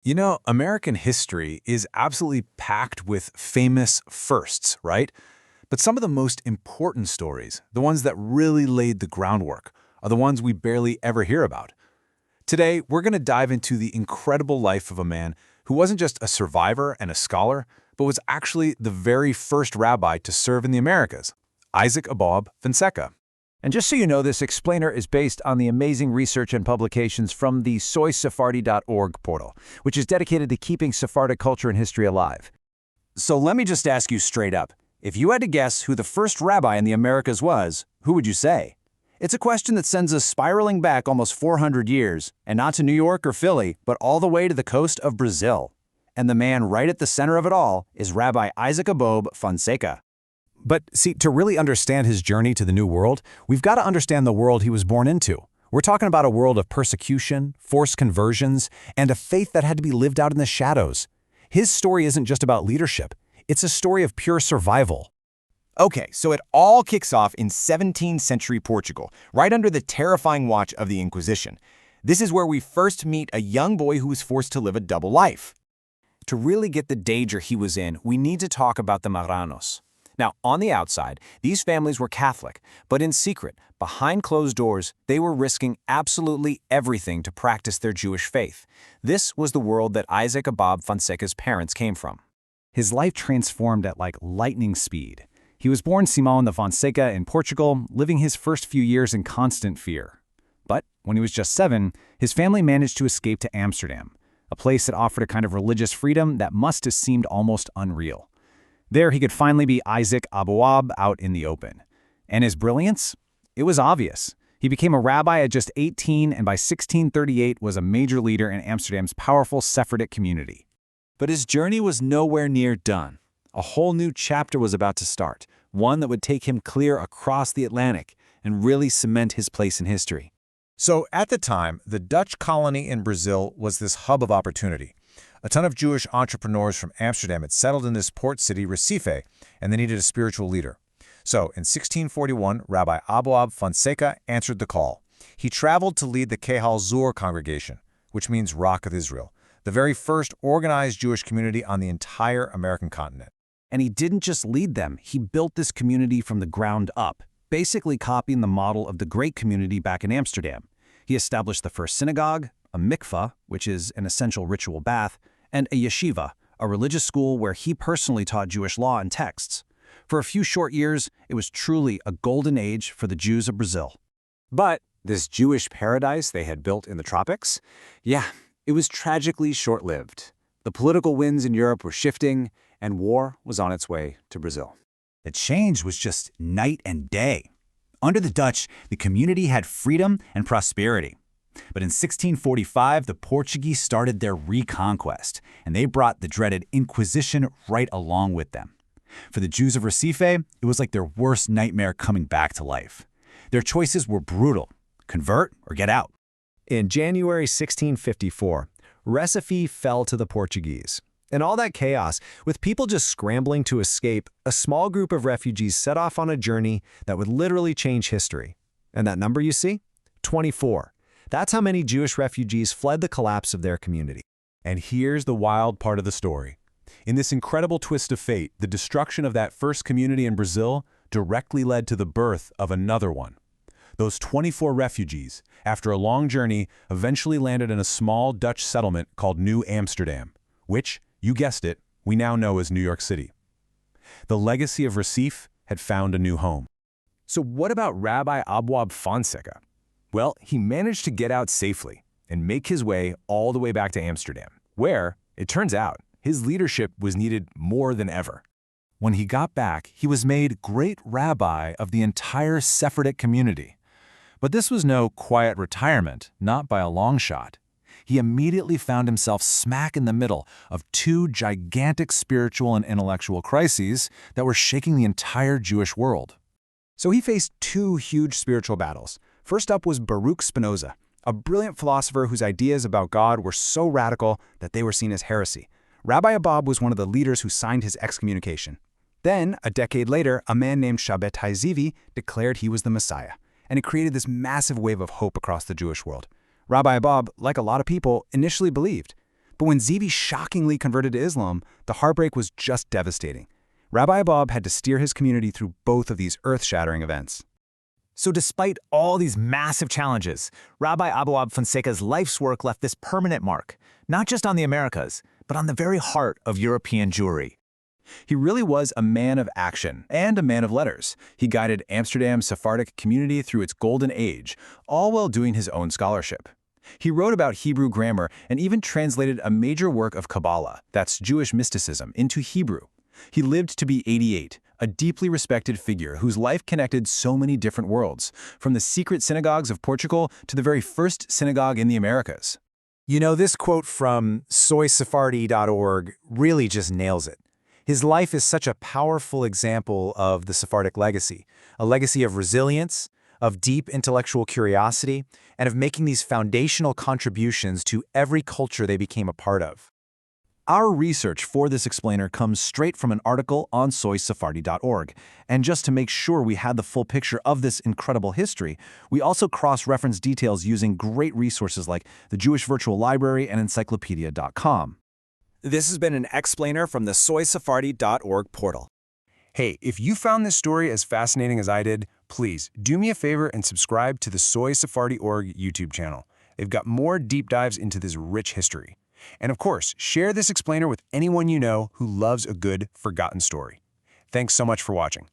You know, American history is absolutely packed with famous firsts, right? But some of the most important stories, the ones that really laid the groundwork, are the ones we barely ever hear about. Today, we're going to dive into the incredible life of a man who wasn't just a survivor and a scholar, but was actually the very first rabbi to serve in the Americas, Isaac Aboab Fonseca. And just so you know, this explainer is based on the amazing research and publications from the soysephardi.org portal, which is dedicated to keeping Sephardic culture and history alive. So let me just ask you straight up. If you had to guess who the first rabbi in the Americas was, who would you say? It's a question that sends us spiraling back almost 400 years, and not to New York or Philly, but all the way to the coast of Brazil. And the man right at the center of it all is Rabbi Isaac Aboab Fonseca. But see, to really understand his journey to the New World, we've got to understand the world he was born into. We're talking about a world of persecution, forced conversions, and a faith that had to be lived out in the shadows. His story isn't just about leadership. It's a story of pure survival. Okay, so it all kicks off in 17th century Portugal, right under the terrifying watch of the Inquisition. This is where we first meet a young boy who was forced to live a double life. To really get the danger he was in, we need to talk about the marranos. Now, on the outside, these families were Catholic, but in secret, behind closed doors, they were risking absolutely everything to practice their Jewish faith. This was the world that Isaac Aboab Fonseca's parents came from. His life transformed at like lightning speed. He was born Simão da Fonseca in Portugal, living his first few years in constant fear. But when he was just 7, his family managed to escape to Amsterdam, a place that offered a kind of religious freedom that must have seemed almost unreal. There, he could finally be Isaac Aboab out in the open. And his brilliance? It was obvious. He became a rabbi at just 18 and by 1638 was a major leader in Amsterdam's powerful Sephardic community. But his journey was nowhere near done. A whole new chapter was about to start, one that would take him clear across the Atlantic and really cement his place in history. So at the time, the Dutch colony in Brazil was this hub of opportunity. A ton of Jewish entrepreneurs from Amsterdam had settled in this port city, Recife, and they needed a spiritual leader. So in 1641, Rabbi Aboab Fonseca answered the call. He traveled to lead the Kehal Zur congregation, which means Rock of Israel, the very first organized Jewish community on the entire American continent. And he didn't just lead them, he built this community from the ground up, basically copying the model of the great community back in Amsterdam. He established the first synagogue, a mikveh, which is an essential ritual bath, and a yeshiva, a religious school where he personally taught Jewish law and texts. For a few short years, it was truly a golden age for the Jews of Brazil. But this Jewish paradise they had built in the tropics? Yeah, it was tragically short-lived. The political winds in Europe were shifting, and war was on its way to Brazil. The change was just night and day. Under the Dutch, the community had freedom and prosperity. But in 1645, the Portuguese started their reconquest, and they brought the dreaded Inquisition right along with them. For the Jews of Recife, it was like their worst nightmare coming back to life. Their choices were brutal: convert or get out. In January 1654, Recife fell to the Portuguese. In all that chaos, with people just scrambling to escape, a small group of refugees set off on a journey that would literally change history. And that number you see? 24. That's how many Jewish refugees fled the collapse of their community. And here's the wild part of the story. In this incredible twist of fate, the destruction of that first community in Brazil directly led to the birth of another one. Those 24 refugees, after a long journey, eventually landed in a small Dutch settlement called New Amsterdam, which, you guessed it, we now know as New York City. The legacy of Recife had found a new home. So what about Rabbi Aboab Fonseca? Well, he managed to get out safely and make his way all the way back to Amsterdam, where, it turns out, his leadership was needed more than ever. When he got back, he was made great rabbi of the entire Sephardic community. But this was no quiet retirement, not by a long shot. He immediately found himself smack in the middle of two gigantic spiritual and intellectual crises that were shaking the entire Jewish world. So he faced two huge spiritual battles. First up was Baruch Spinoza, a brilliant philosopher whose ideas about God were so radical that they were seen as heresy. Rabbi Aboab was one of the leaders who signed his excommunication. Then, a decade later, a man named Sabbatai Zevi declared he was the Messiah, and it created this massive wave of hope across the Jewish world. Rabbi Aboab, like a lot of people, initially believed. But when Zevi shockingly converted to Islam, the heartbreak was just devastating. Rabbi Aboab had to steer his community through both of these earth-shattering events. So despite all these massive challenges, Rabbi Aboab Fonseca's life's work left this permanent mark, not just on the Americas, but on the very heart of European Jewry. He really was a man of action and a man of letters. He guided Amsterdam's Sephardic community through its golden age, all while doing his own scholarship. He wrote about Hebrew grammar and even translated a major work of Kabbalah, that's Jewish mysticism, into Hebrew. He lived to be 88, a deeply respected figure whose life connected so many different worlds, from the secret synagogues of Portugal to the very first synagogue in the Americas. You know, this quote from soysephardi.org really just nails it. His life is such a powerful example of the Sephardic legacy, a legacy of resilience, of deep intellectual curiosity, and of making these foundational contributions to every culture they became a part of. Our research for this explainer comes straight from an article on soysephardi.org, and just to make sure we had the full picture of this incredible history, we also cross-reference details using great resources like the Jewish Virtual Library and encyclopedia.com. This has been an explainer from the soysephardi.org portal. Hey, if you found this story as fascinating as I did, please do me a favor and subscribe to the Soysephardi.org YouTube channel. They've got more deep dives into this rich history. And of course, share this explainer with anyone you know who loves a good, forgotten story. Thanks so much for watching.